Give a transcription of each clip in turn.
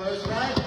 First right.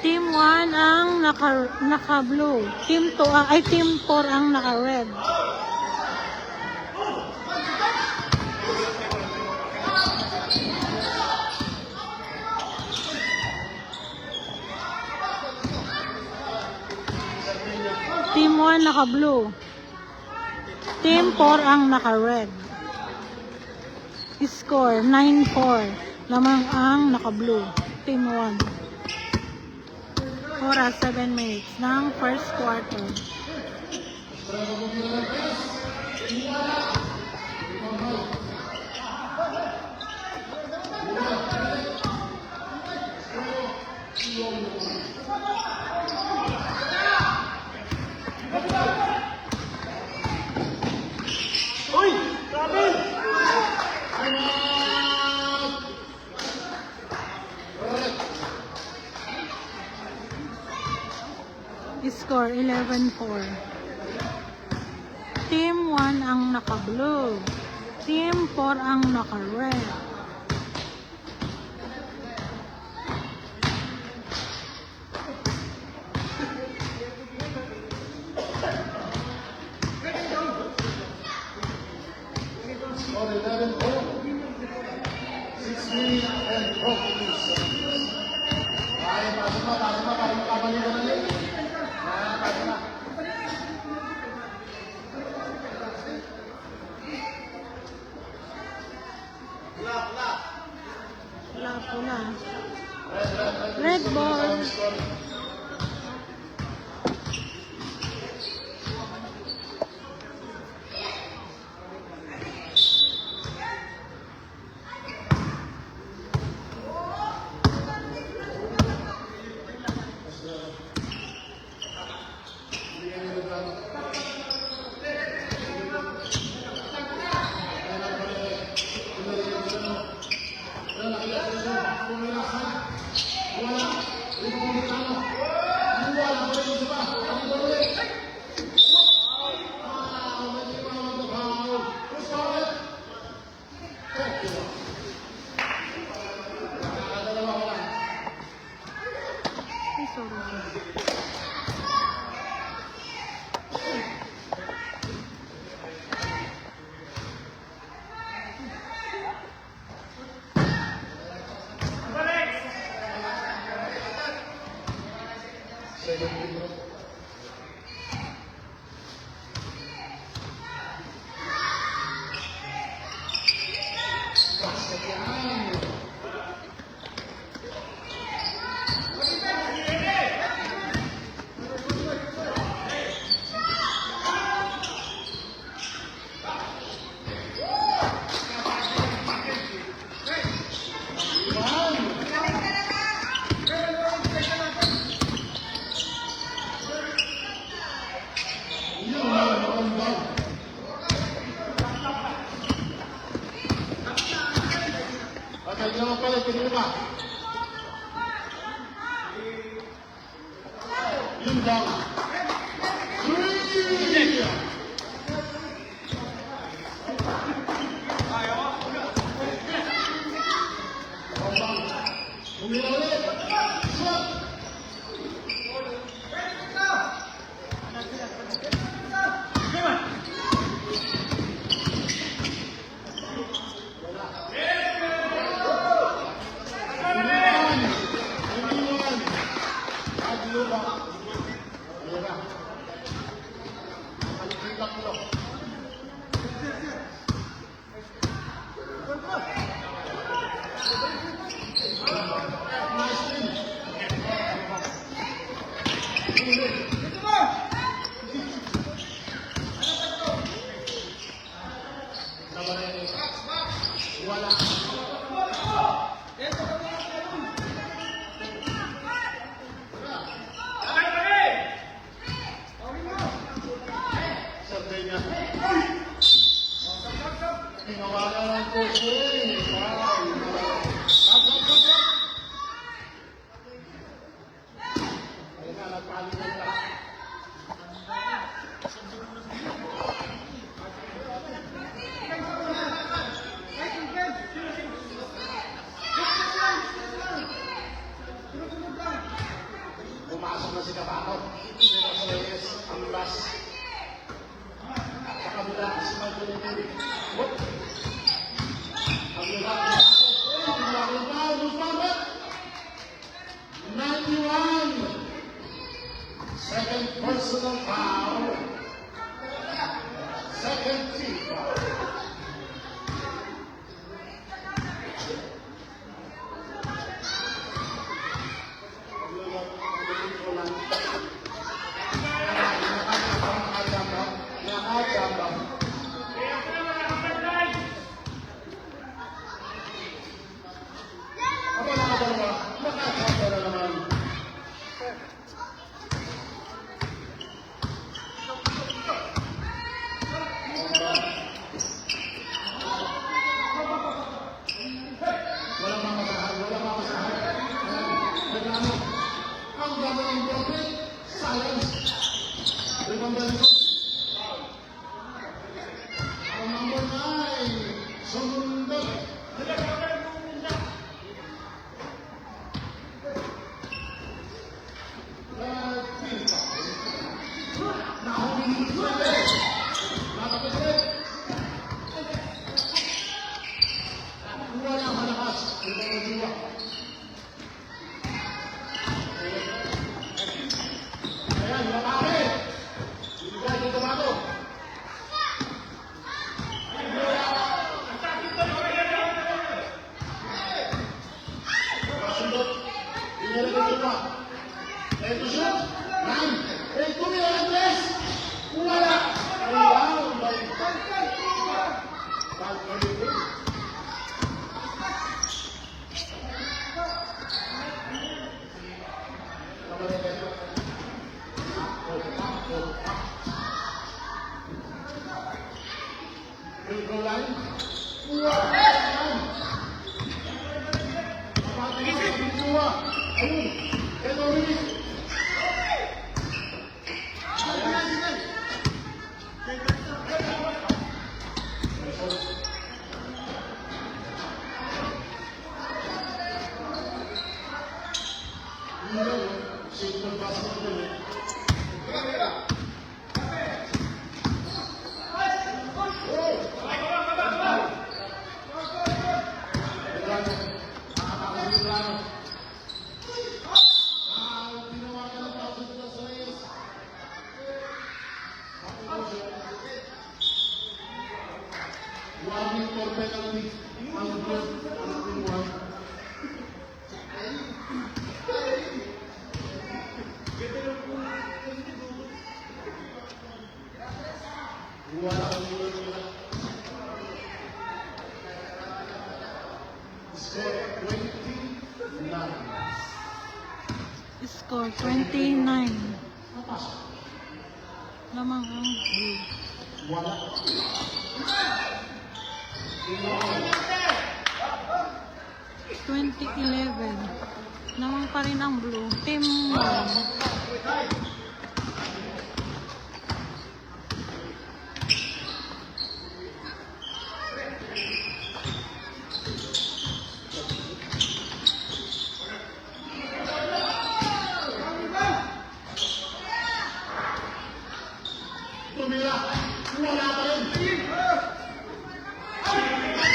Team 1 ang naka-blue. Team 2 ay Team 4 ang naka-red. Team 1 naka-blue. Team 4 ang naka-red. Score 9-4. Lamang ang naka-blue. Team 1. Oras 7 minutes ng first quarter. Uy! Grabe! Score 11-4. Team 1 ang naka-blue. Team 4 ang naka-red. Score 11-4. 6 minutes and 12 minutes. Ay, pasok na, para makabalik na ulit. Pasok na. Pula. Red ball. Second personal foul. Second team foul. Nakajambang. Apa nakajambang? Nakajambang na naman. Walang mamasahan, walang mamasahan. Nagano, ang gano'n ng broken, silence. Remember nito? Ang number 9, Sumundo. Nahuli ito eh. Nakapit rin. Wala malakas. Ito ang jiwa. Ayan, lalaki. Ibigay dito bago. Pasundot. Inilagay dito. Ito shoot. 9. Ito may Andres. Wala. Ayaw. Pagkalitin. Goal line. Ayun. Ito rin. Warning for penalty. Ang group, ang team 1. Wala ang mula nila. Score 29. Score 29. Napasok. Lamang ang blue. Wala. 2011. Lamang pa rin ang blue. Team 1. Tumira. Wala pa rin.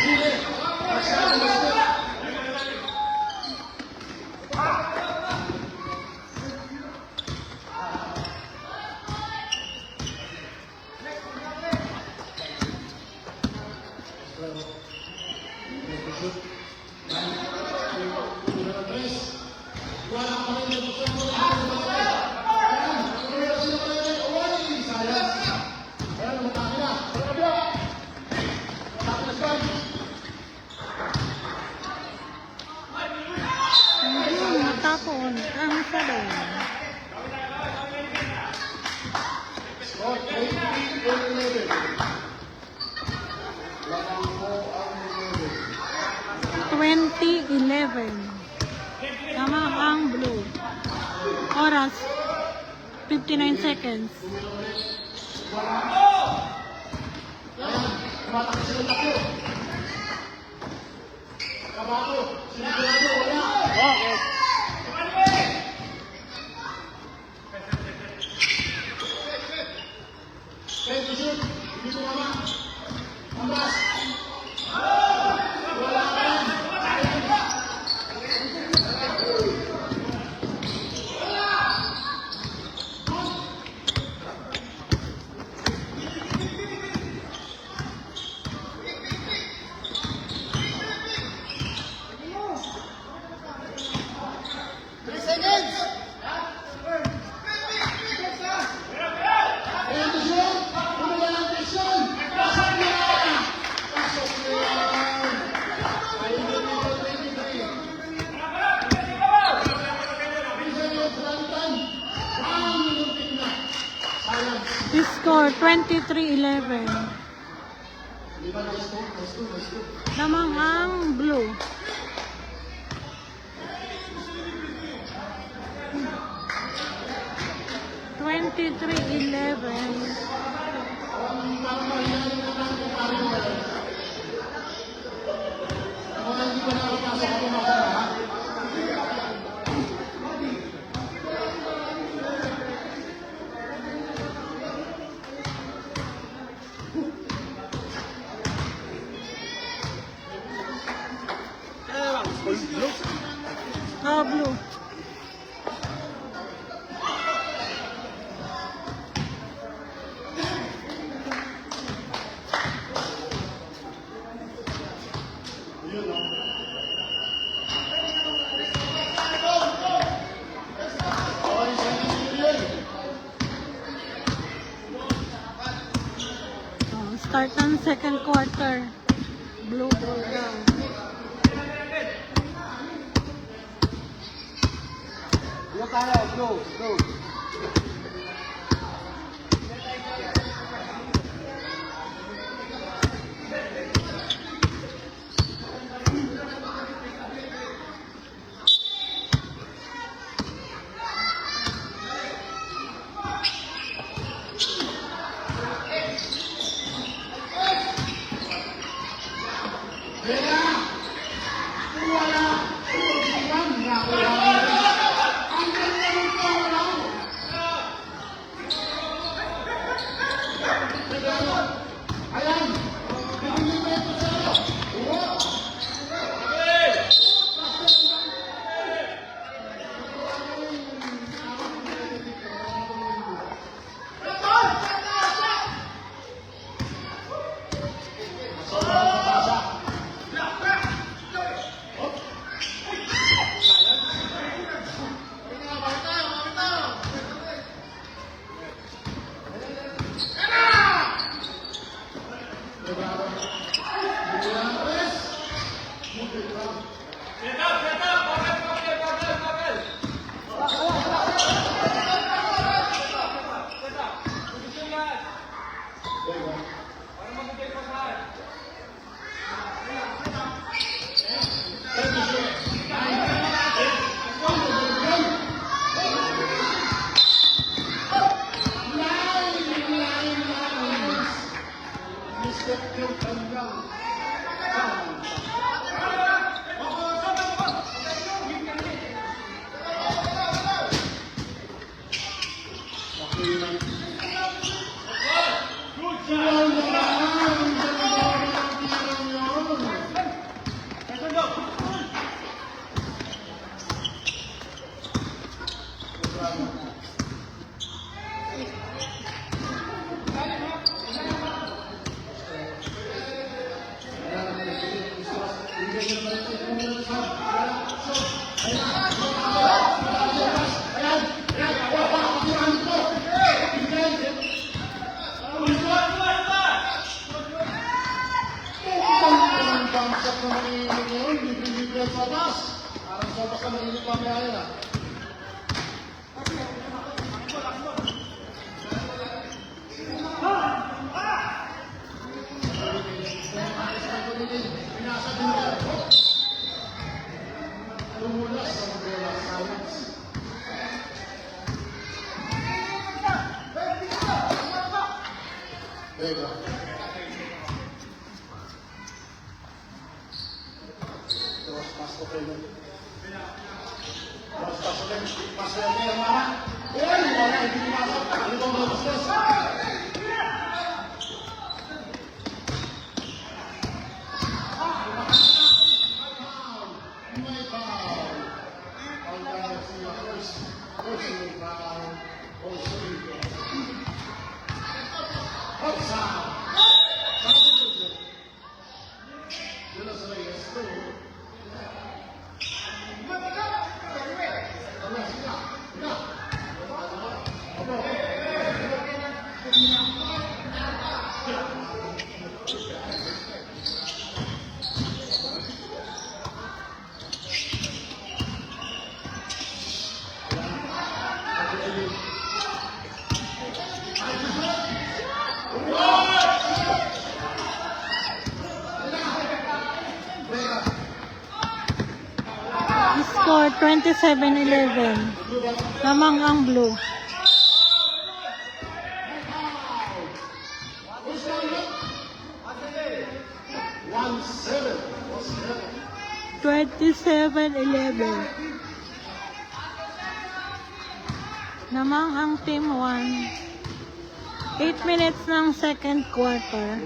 Huli. Masyadong gusto. Wala pa rin. Matapon ang sabaw. Score 20-11. Lamang po ang 2011. Lamang ang blue. Oras 59 seconds. Ayan, tumatakot sila takbo. Kabato, sinigurado, wala. Okay. Pwede shoot, hindi tumama. seconds. Ayan, Vision. Ano ba ang Vision? Pasok na! Pasok na! Ayun na dito, 23. Vision yung frontan. 1 minute na. Silence. Score 23-11. Lima, let's go. Lamang ang blue. (23-11). Parang mahihayin na lang kung paano mo. Kung hindi pa nakapasok ako makuna, ha? Blue. Start ng second quarter. Blue ball down. Go. 27-11. Lamang ang blue. Who's going up? 1-7. 27-11. Namang ang team 1. 8 minutes ng second quarter.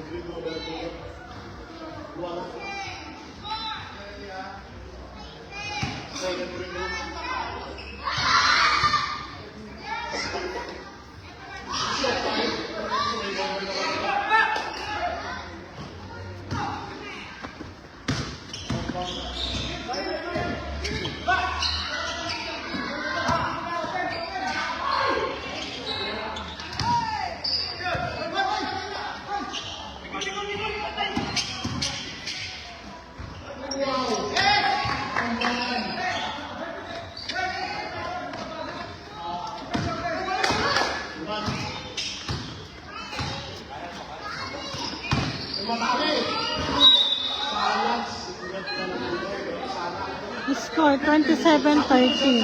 Score 27-13.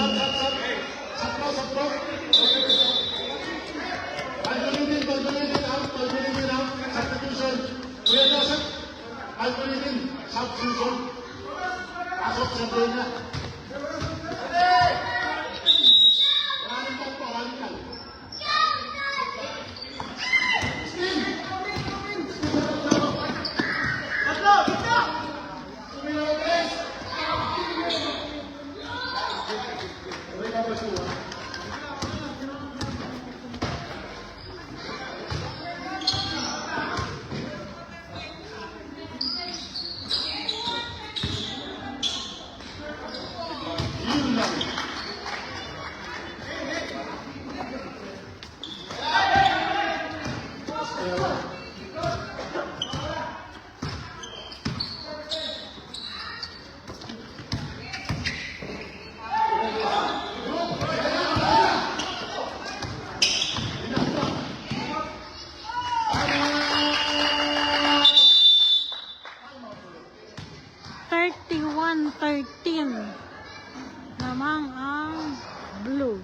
Namang ang blue.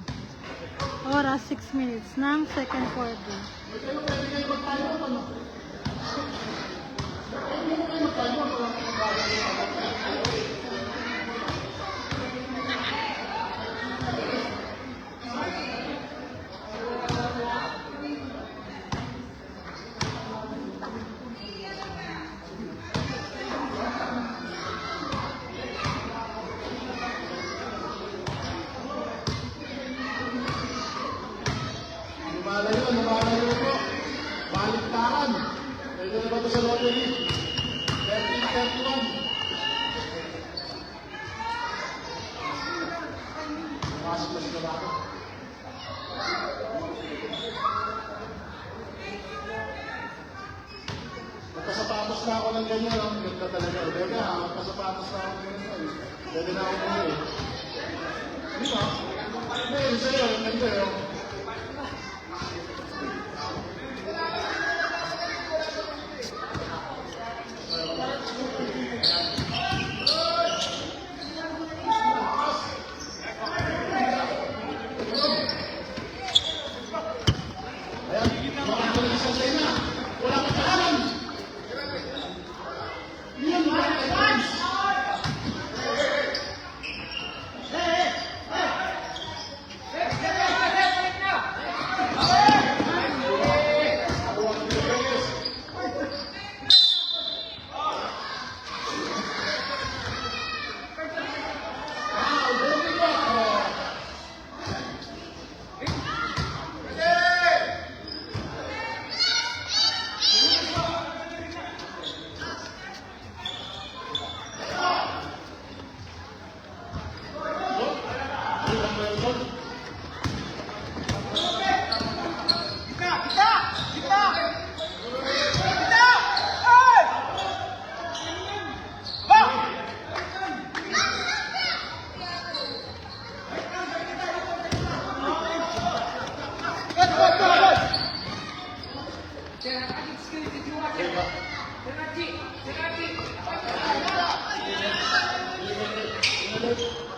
Oras 6 minutes ng second quarter. Lumalayo po. Baliktaran. Pwede na ba ito sa lottery? 13-31. Pasok na sila ba? Magkasapatos na ako ng ganyan. Ang ganda talaga. Pwede ha, magkasapatos na ako ng ganyan. Pwede na ako bumili. Hindi ba? Hindi, yun sa'yo. Yung ganda yun.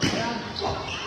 Ayan.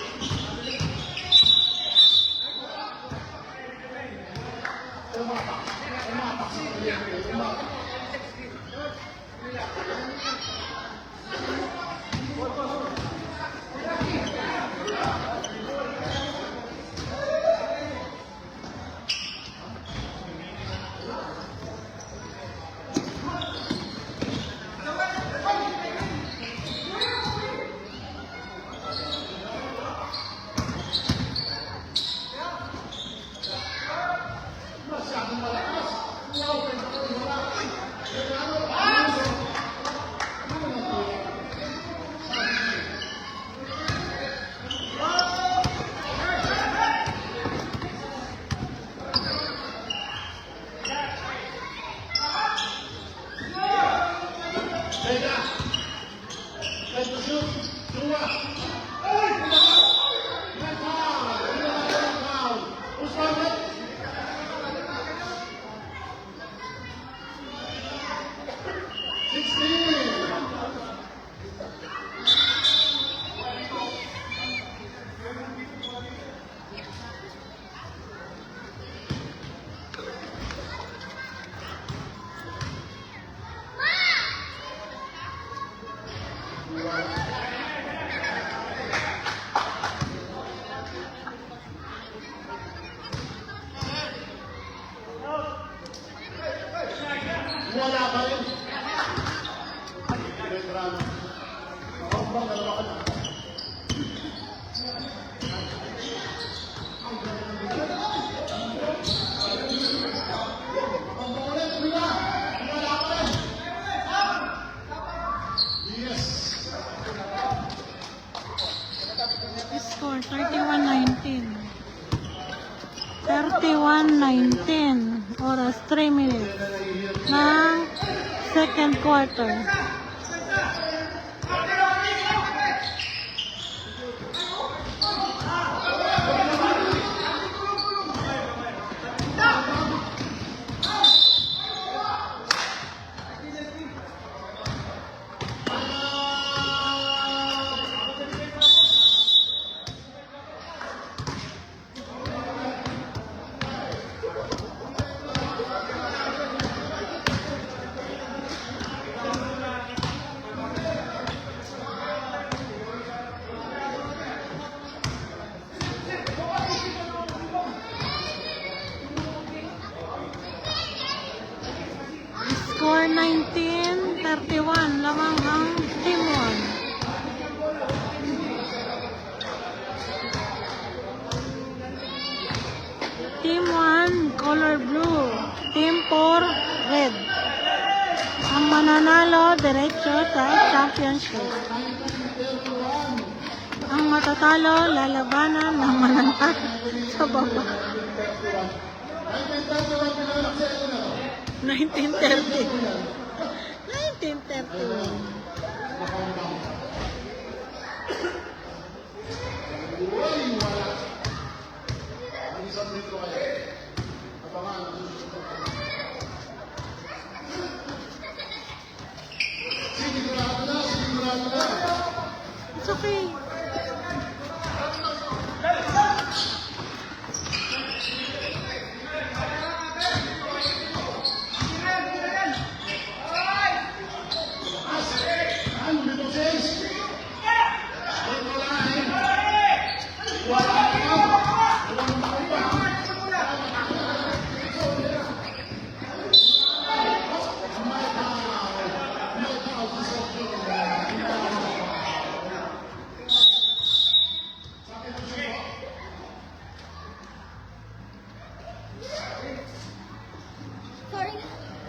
31-19. 31-19. Oras 3 minutes ng second quarter. Score 19-31. Lamang ang Team 1. Team 1, color blue. Team 4, red. Ang mananalo, diretso sa championship. Ang matatalo, lalabanan ng mananalo sa baba. 1930. 1931. It's okay.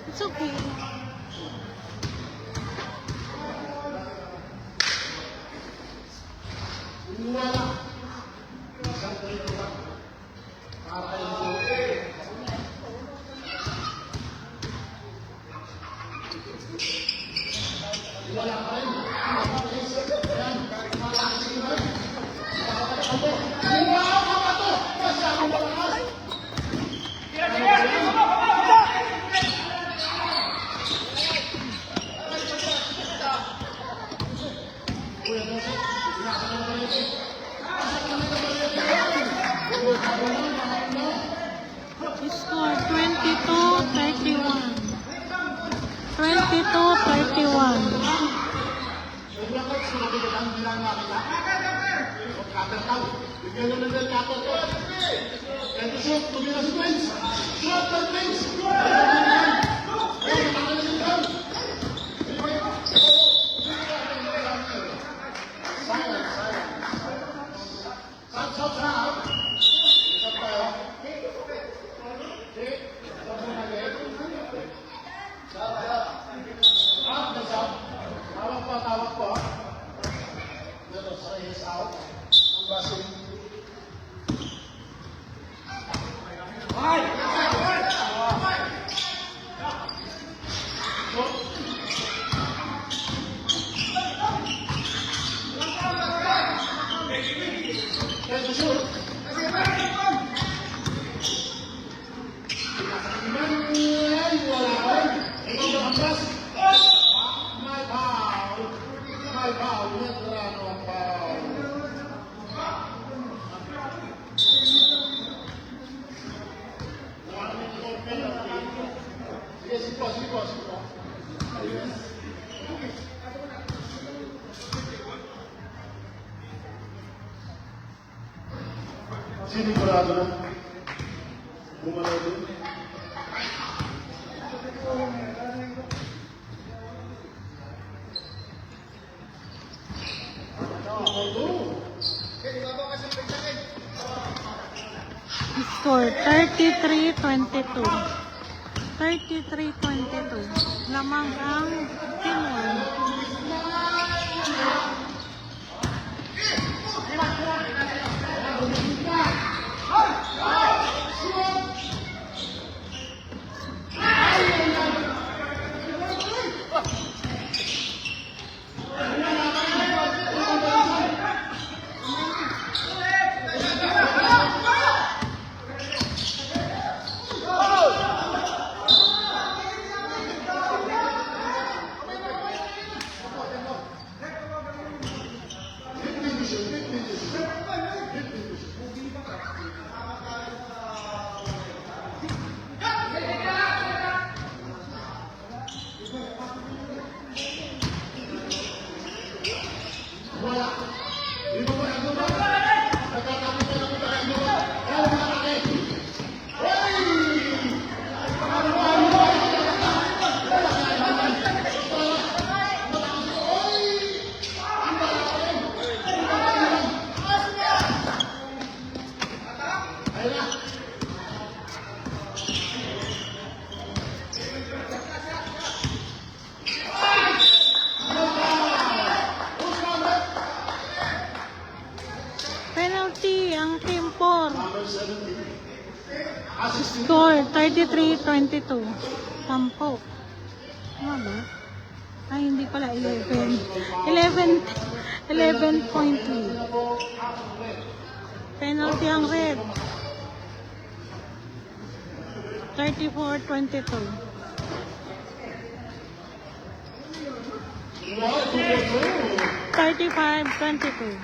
It's okay. Score 22-31. Tawag po. Dito sa is out. Ang basin. Sinigurado na. Bumalaw din. Score 33-22. 33-22. Lamang ang Team 1. Ayun na. Penalty ang Team 4. Number 17. Assisting. Score 33-22. 10. Ano ba? Ay, hindi pala 11. 11 point lead. Penalty ang red. 34-22. 35-22.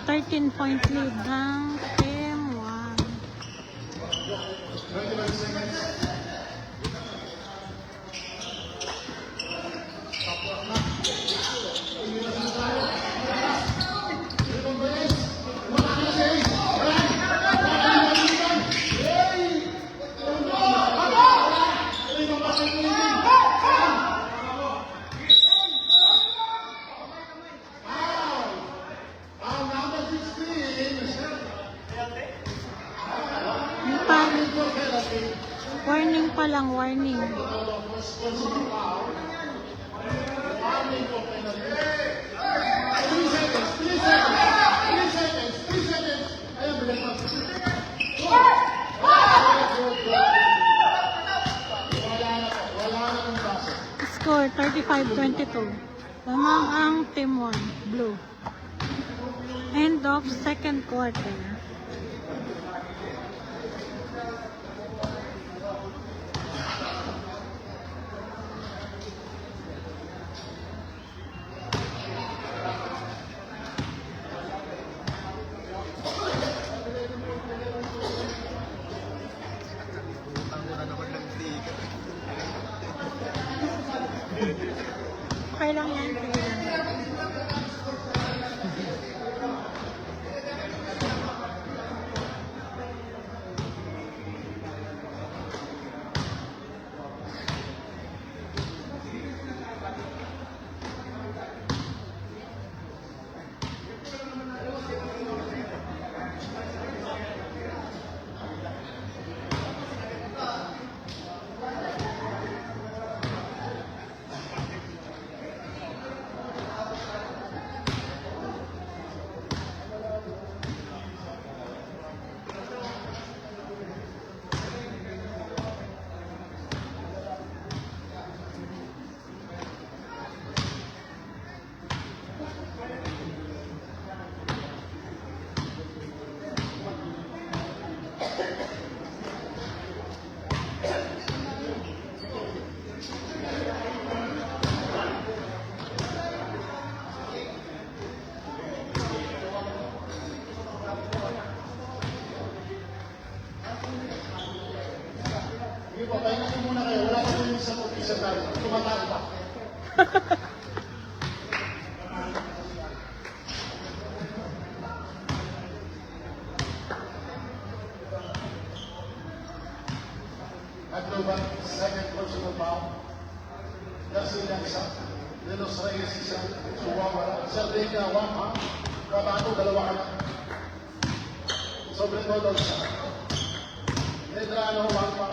13 point lead ng Team 1. 29 seconds. Warning pa lang, warning. Score 35-22. Lamang ang Team 1, Blue. End of second quarter. Okay lang yan, sige lang. Sige po, pahinga po muna kayo. Wala pa po yung isa tayo. Tumatalo pa. Agloban, second personal foul. Garcia isa. De Los Reyes isa. Suwawala. Sardinia, 1 ha. Kabato, 2 ka na. Sobre todo isa. Medrano, 1 pa.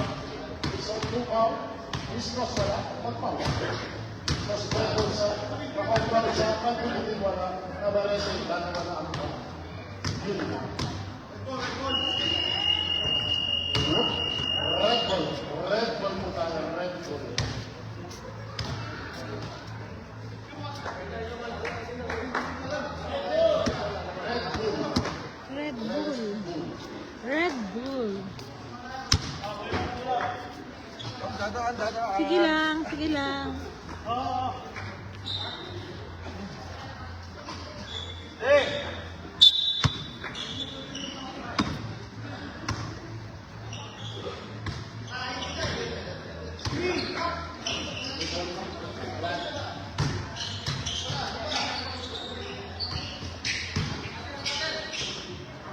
So, 2 foul. Istos wala. 1 foul. Tapos Pedro sa kapagpar sa pagkulitin wala. Nabarete, wala ang foul. Yun na. Red ball. Red ball po tayo. Red ball. Red Bull. Red Bull. Sige lang, sige lang.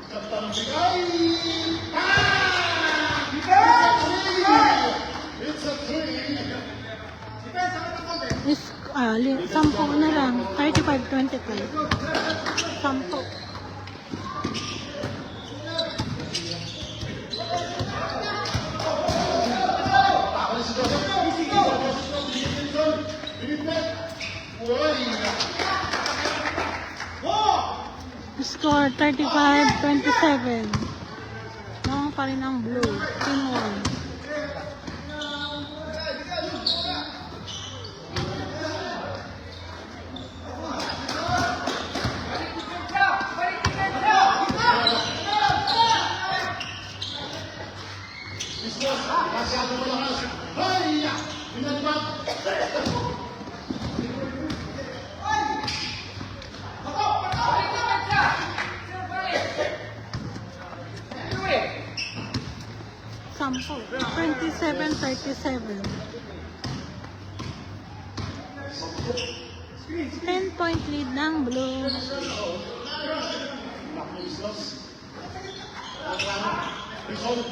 Kaptan Bigay! It's a 3! Is, 10 na lang. 35-25. 10. Uy! Score 35-27. Long pa rin ang blue. Team 1. Discuss! Masyado malakas! Ay! Pinagbat! Sampo. 27-37. 10-point lead ng blue. Resolve!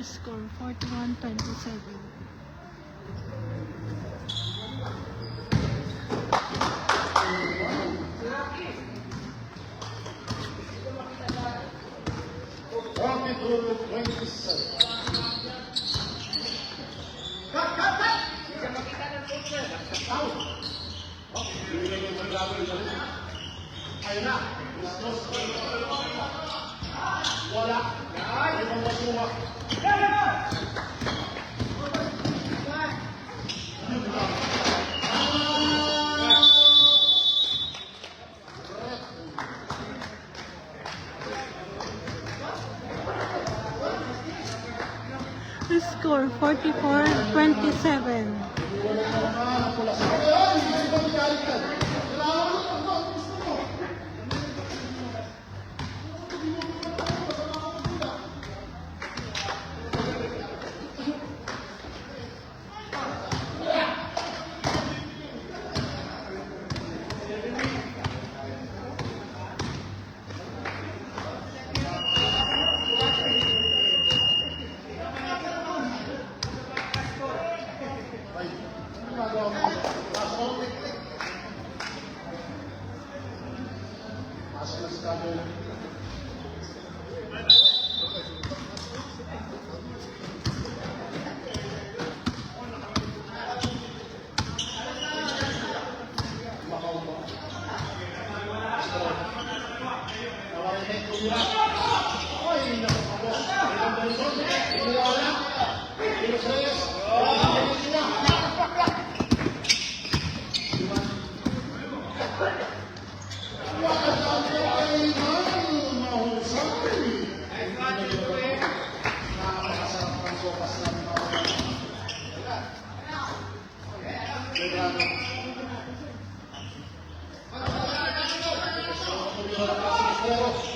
Score 41-27. Ayun na. Wala. Ibang masuwa. Score 44-27.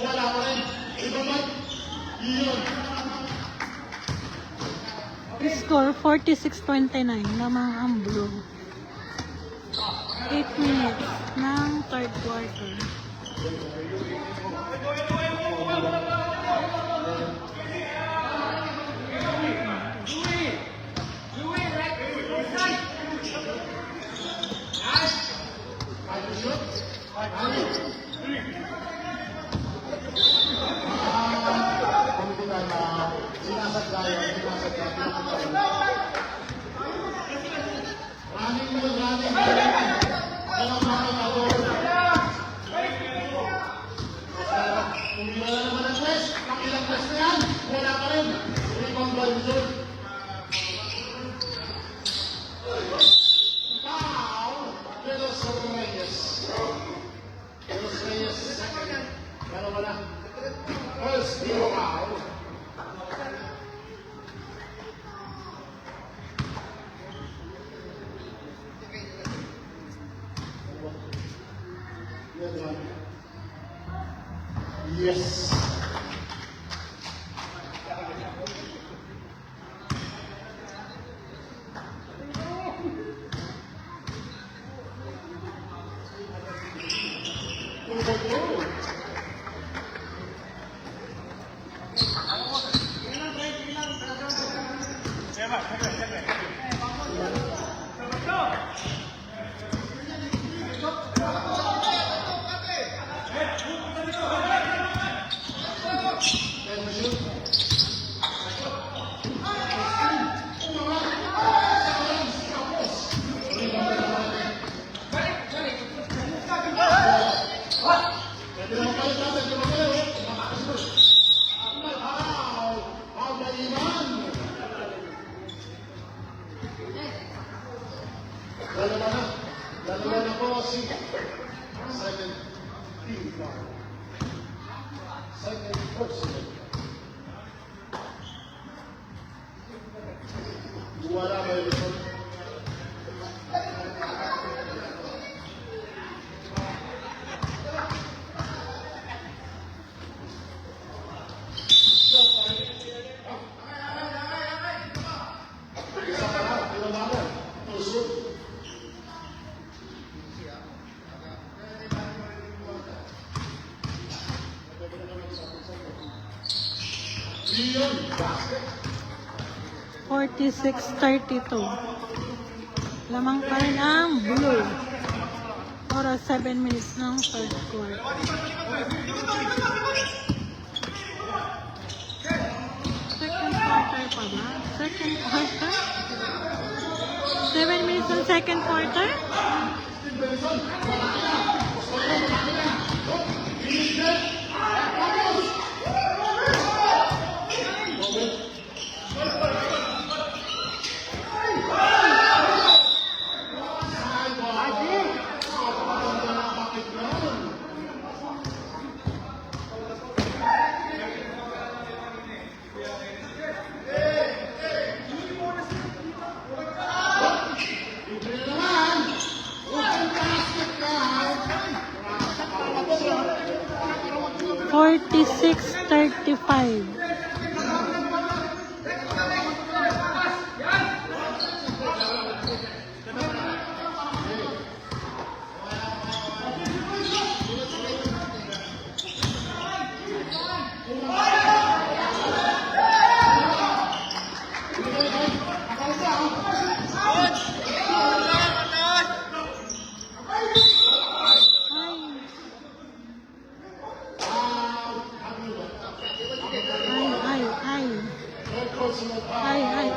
Wala pa rin. Ibabag. Iyon. Score 46-29. Lamang ang blue. 8 minutes ng third quarter. Yes. Dalawa na po si second team foul. Second person. Wala ba yung result? Isa pa na, pinamanan. Tusod. Leon, basket. 46-32. Lamang pa rin ang blue. Oras 7 minutes ng third quarter. Second quarter pa ba? Second quarter? 7 minutes ng second quarter? Forty-six 35.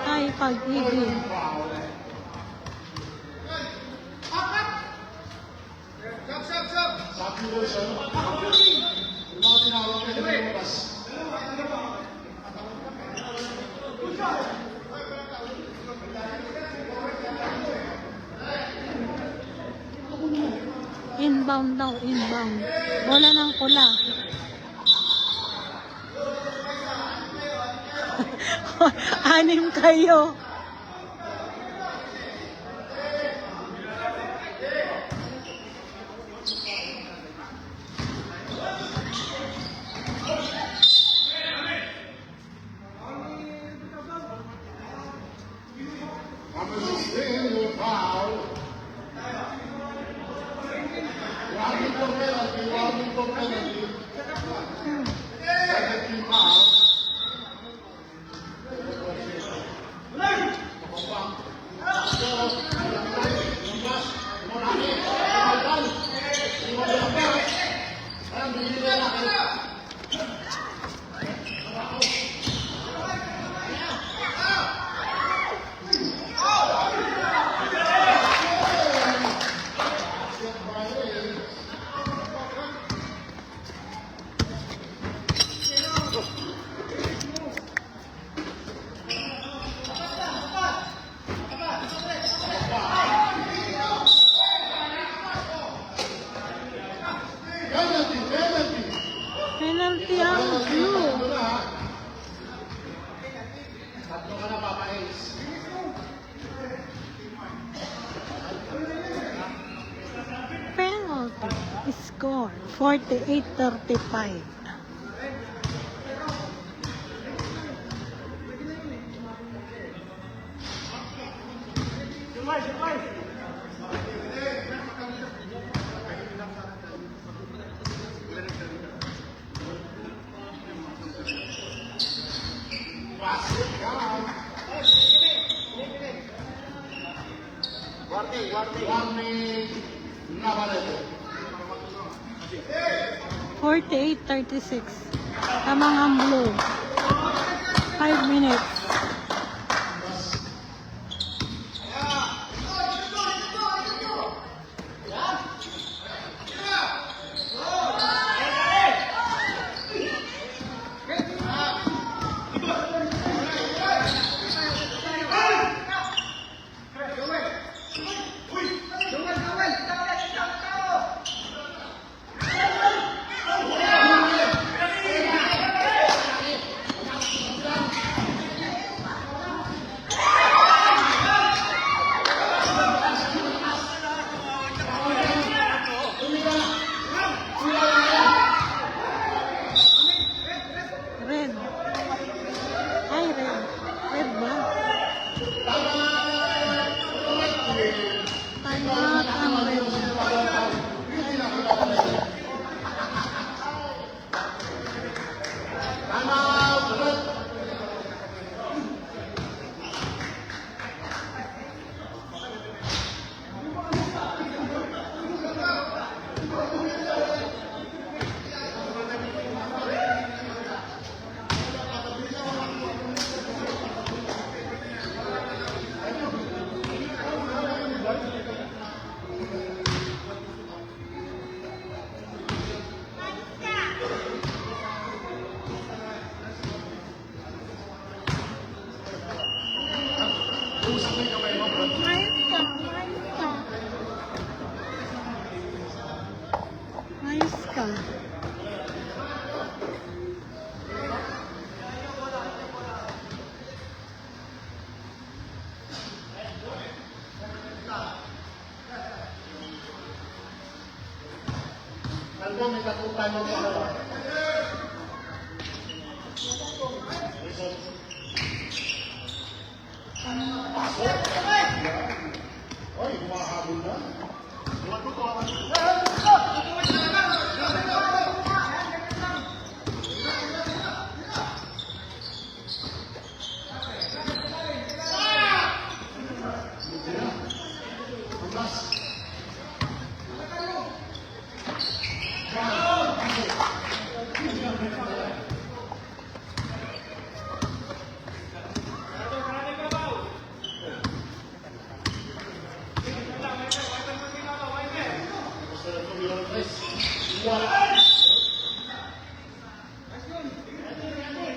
Ay, pag-ibig. Sabi ko siya, yung mga tinawag ka na lumabas. Inbound daw, inbound. Bola ng pula. Anim kayo. Number 16 will foul. Warning for penalty, warning for penalty. Second team foul. Penalty ang blue. Tatlo ka na, Papa Ace. Penalty. Score 48-35. Warning Navarrete. 48-36. Tamang ang blue. 5 minutes. Red. Ay, red. Red ba? Time out ang red. Time out. Red. Ayos ka. Kalbo, may katutan mo dalawa. Oy, humahabol na.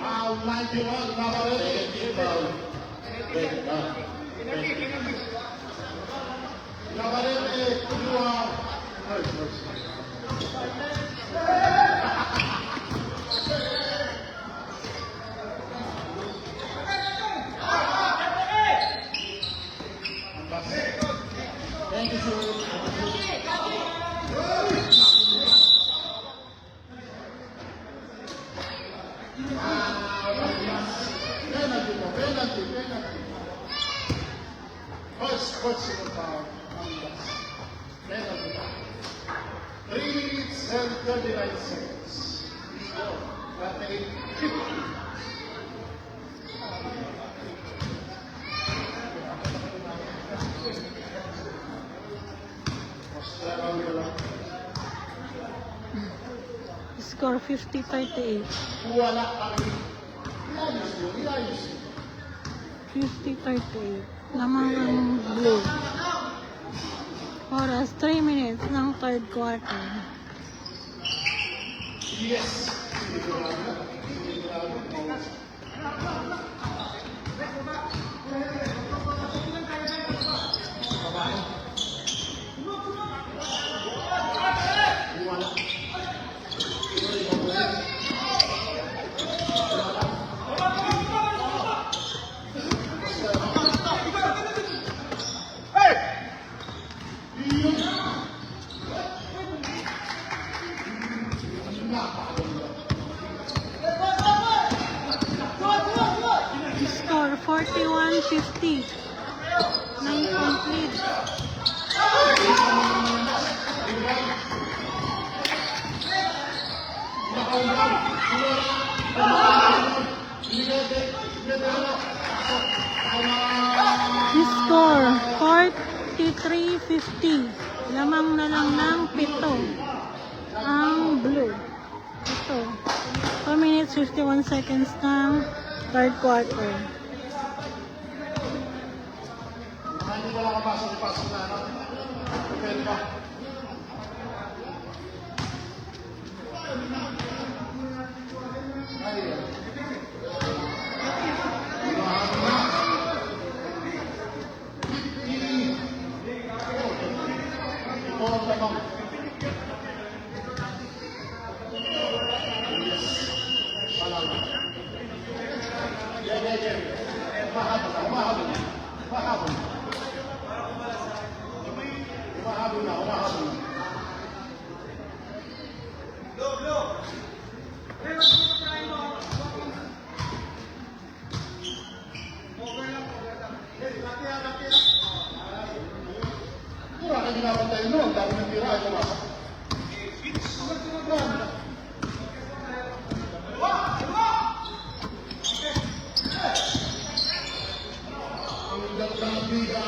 Foul 91, Navarrete. Navarrete, thank you, sir. Penalty. First question foul. Penalty. 3 minutes and 39 seconds. Score. 48-50. Score 50-38. Wala kami. Iayos yun. 50-38. Lamang ang blue. Oras 3 minutes ng third quarter. Yes. Score 41-50. ng complete. The score, 43-50. Lamang na lang ng 7 ang blue. Ito. 2 minutes 51 seconds ng third quarter. Hindi wala ka pasok na, no? Pwede ba? Wala ka ginapantay mo, ang dami ng tira ay pumasok. Ang ganda ng bigay.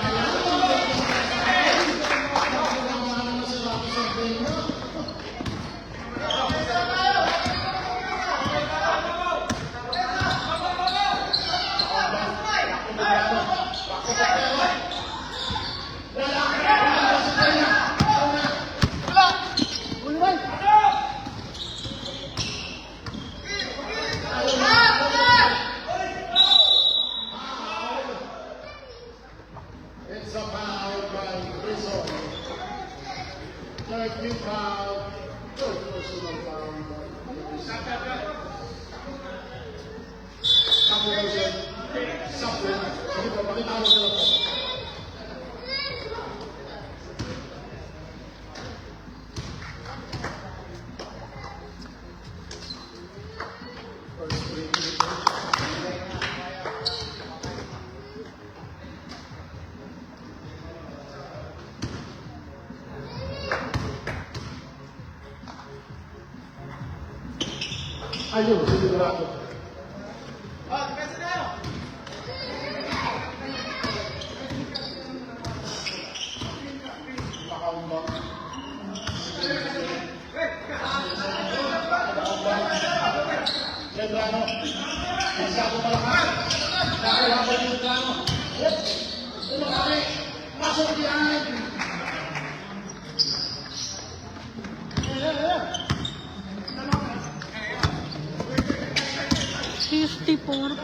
It's a foul by Rizzo. Third new foul. Third personal foul. Substitution. Sige po, pakita mo sila po. First free. Ayun, sigurado. Pakaumbang. Lebrano. Masyado malakas. Nakalaban yung Lebrano. Umakari. Pasok diyan. 54-45.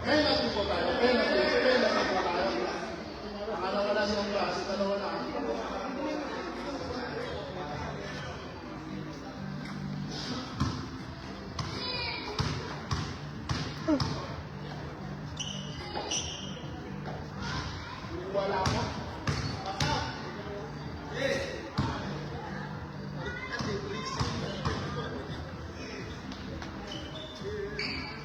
Penalty po tayo. Penalty po tayo. Akala wala silang klase, dalawa na. Wala po.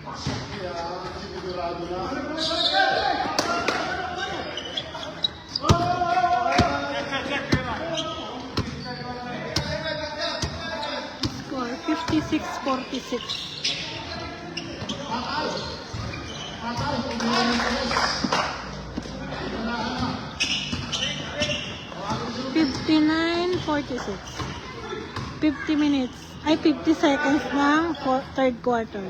Pasok yan, sigurado na. Score 56-46. Patay. Patay. Umiwan ng tres. 59-46. 50 minutes. Ay, 50 seconds ng third quarter.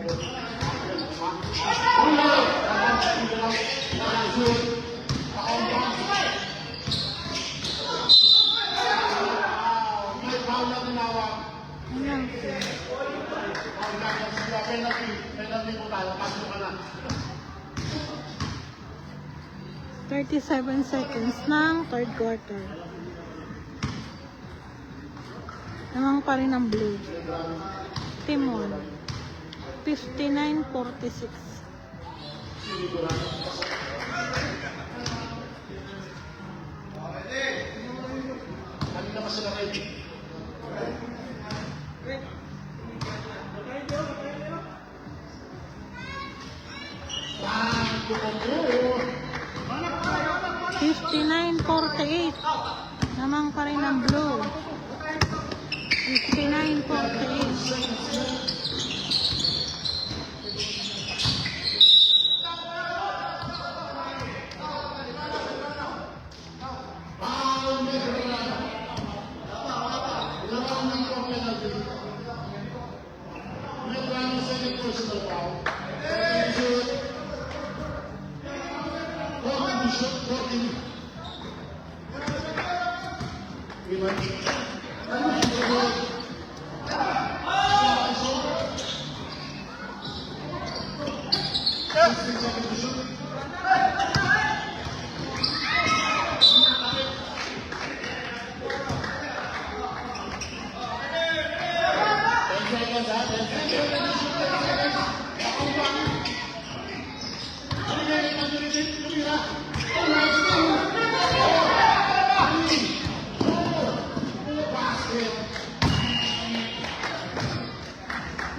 May foul na rin Penalty po tayo. Pasok ka na. 37 seconds ng third quarter. Namang pa rin ang blue. Timon. 59-46. Kanina pa sila ready. Yan, kumanggo. 59-48. Namang pa rin ang blue. 59-48.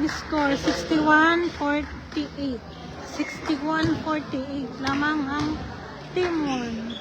Score 61-48. 61-48 lamang ang Timon.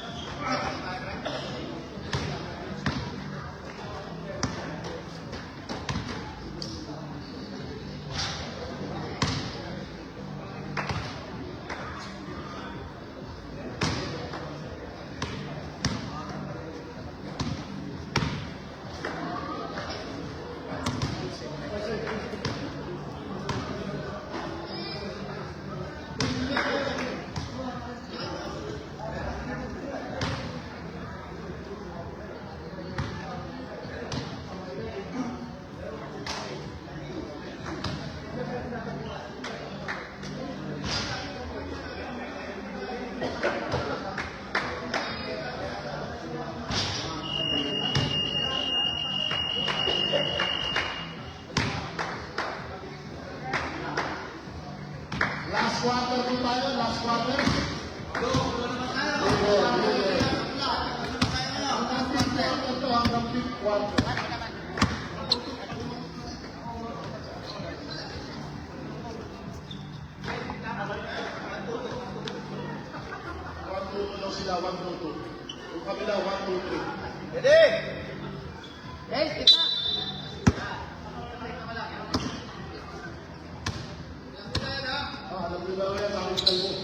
Last quarter po tayo, last quarter. Ito hanggang fifth quarter. Sila 1-2-2. Yung kabila 1-2-3. Ready? Guys, kita. Alam mo ba yan, bakit kayo?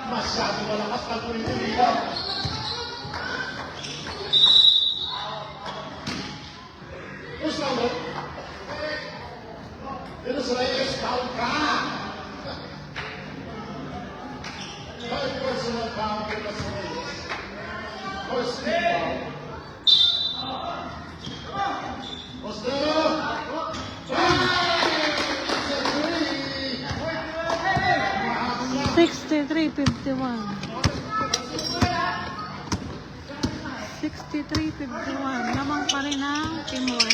Masyado malakas na po ito dito. Push lang mo. Dito sa Reyes, foul ka! Third personal foul dito sa Reyes. First team foul. Postero! 63-51. 63-51. Namang pa rin ang Timon.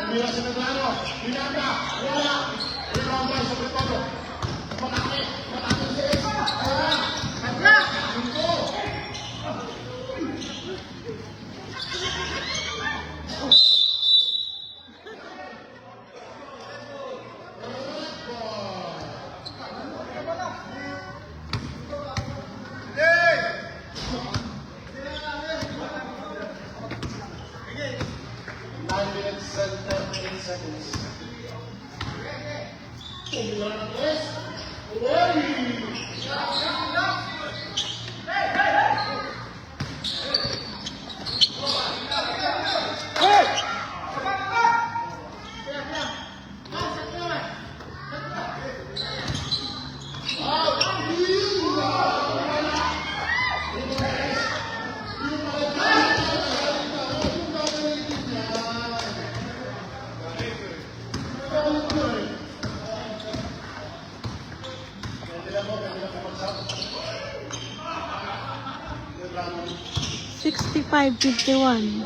Mira si Medrano, Miranda, wala. Rebound by sobre todo. Matake si Esa. Wala. Cinco. Nine minutes and 13 seconds. Medrano. 65-51.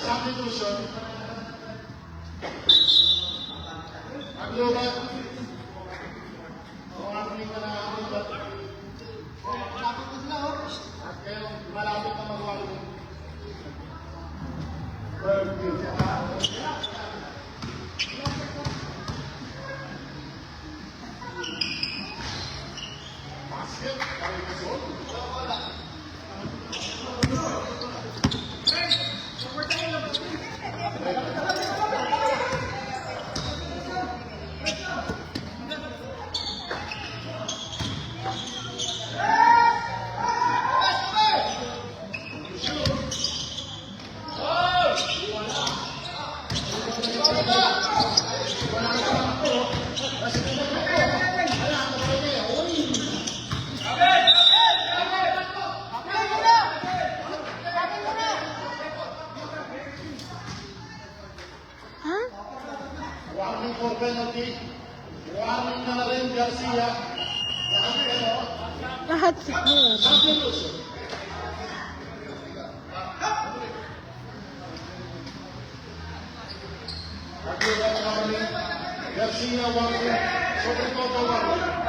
Substitution. Ang lubat. Ang ka na ang lubat. Malapit na sila, oh. At kayo, malapit na mag-walo. Basket. Kaya ka sol. 4 penalty. Warning na rin Garcia. Lahat siguro. Substitution. Aglubat warning. Garcia warning. Sobre todo warning.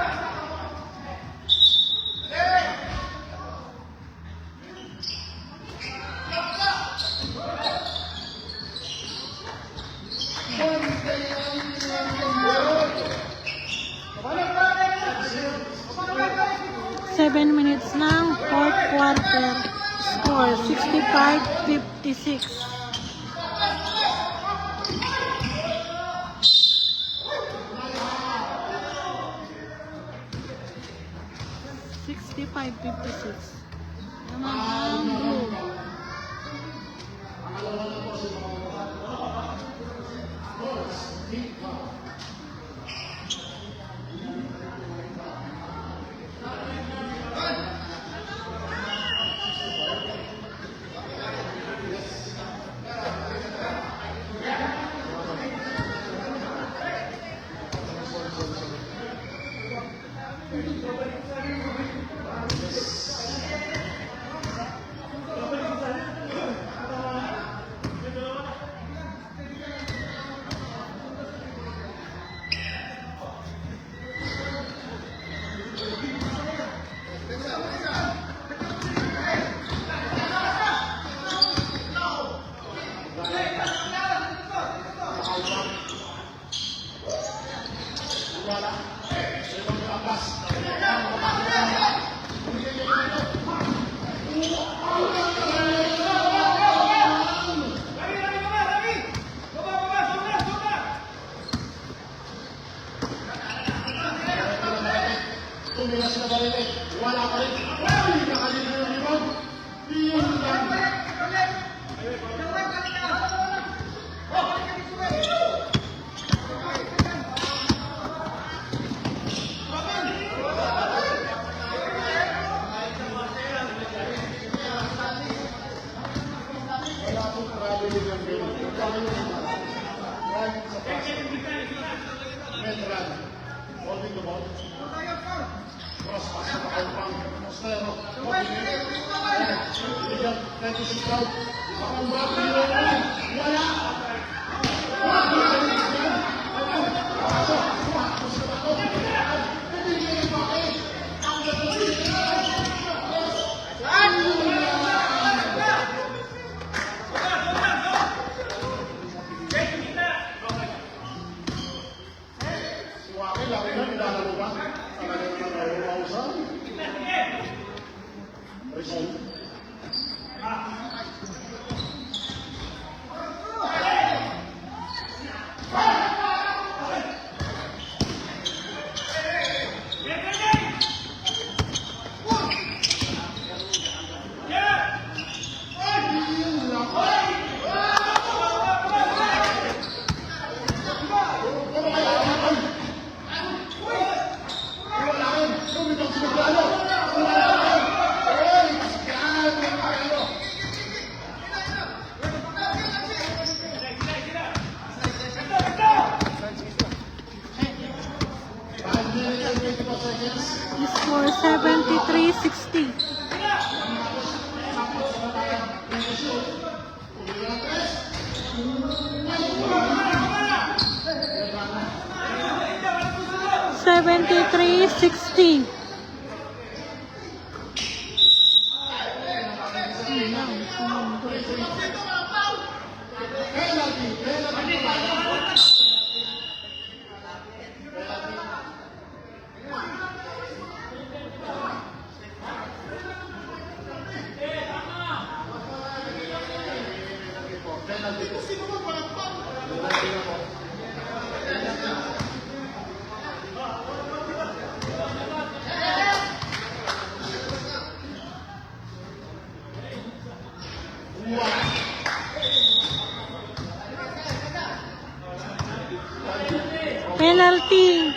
Seven minutes ng fourth quarter. Score 65-56. Naman ang blue. William Bill. Right sa pasa. Medran. Holding the ball. Cross pass sa Pang. Mostero. William. 26 out. Ang bago yun. Wala. Score 73-60. $73-60. Penalty.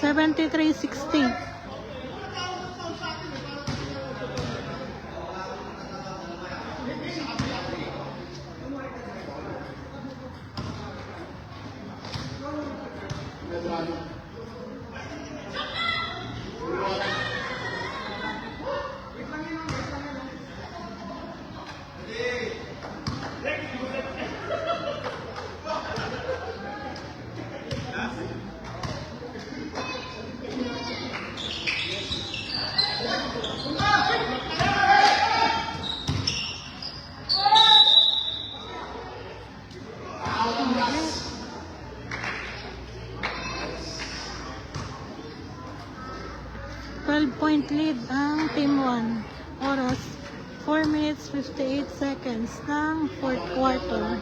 $73-60. Point lead ang Team 1. Oras, 4 minutes 58 seconds ng 4th quarter.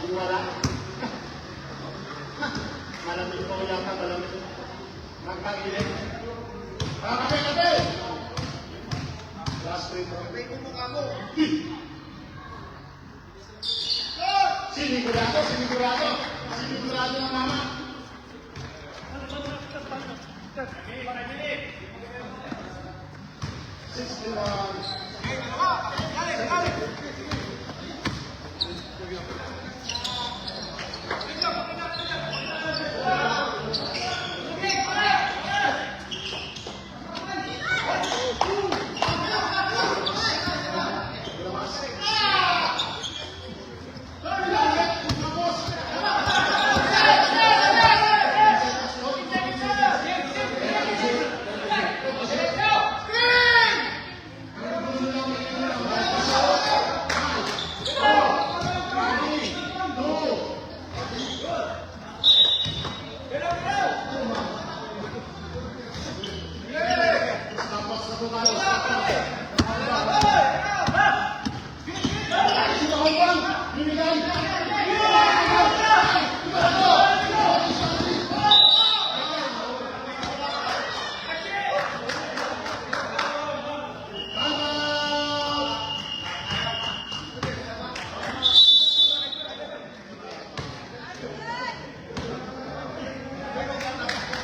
Wala. Malamig po yata, malamig. Magpag-ilit. Kape! Last free throw. May kumukha mo. Sinigurado ng mama.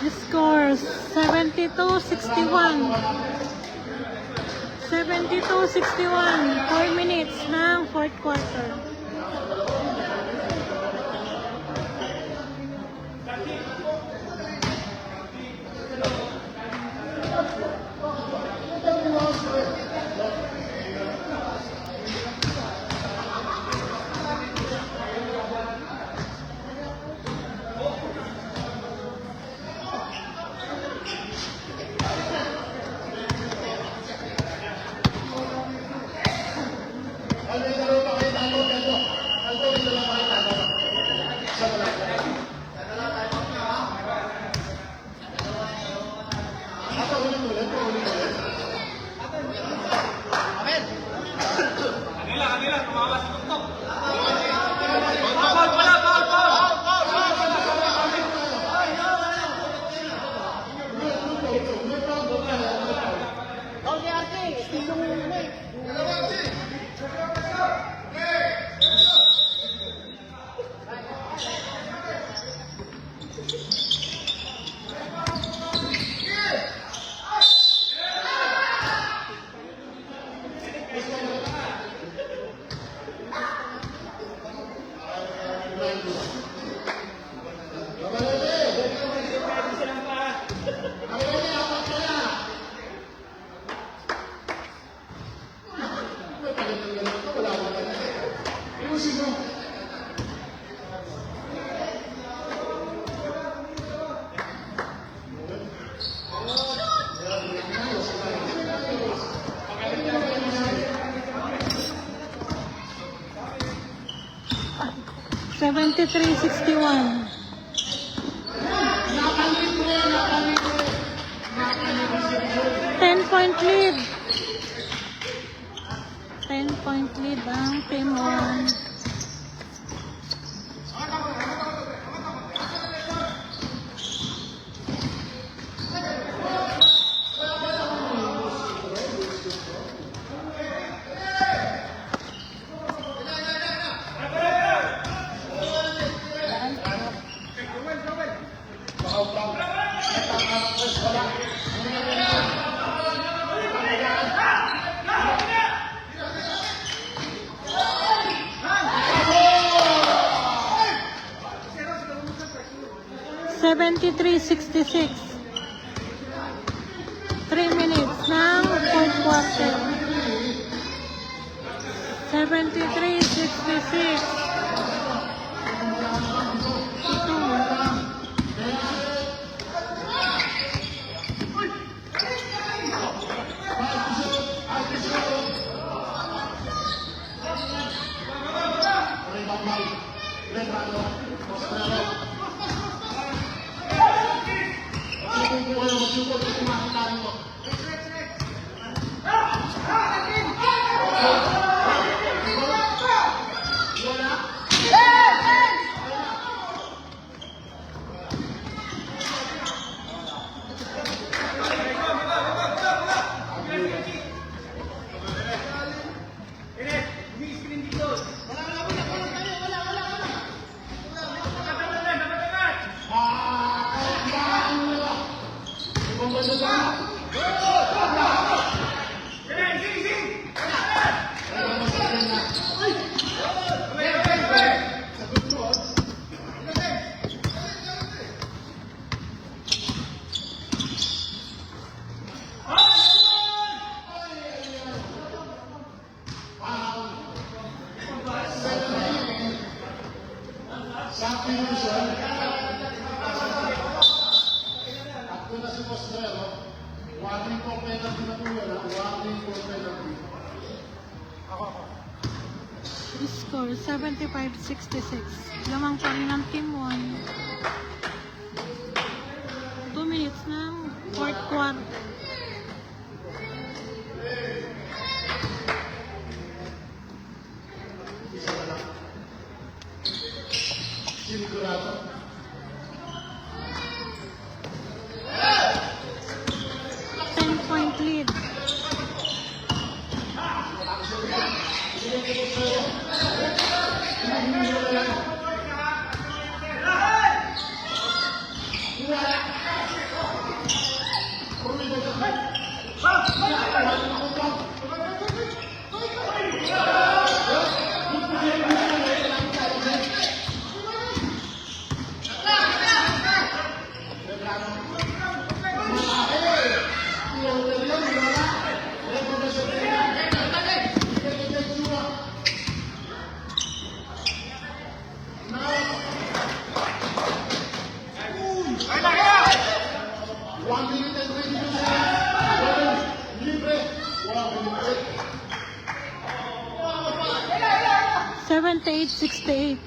Score 72-61. 72-61. 4 minutes ng fourth quarter. Seventy-three 61. 10-point lead. 10-point lead ang team 1. Seventy-three 66. 3 minutes ng fourth quarter. 73 66. Score 75-66. Lamang pa rin ang team 1. 2 minutes ng fourth quarter. Sigurado. 10-point lead. 68-68.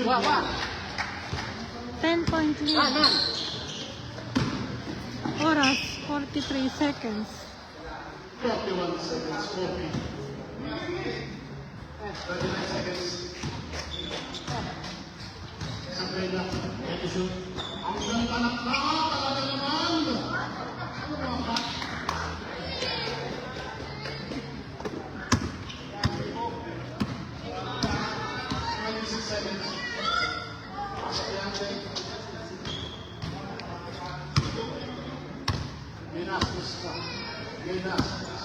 Wah. 10-point lead. Man. Oras, 43 seconds. 41 seconds, 40. 39 seconds. Sabrina, attitude. Ang ganda ng talaga naman. Ano ba? 26 seconds. Minas, Minas.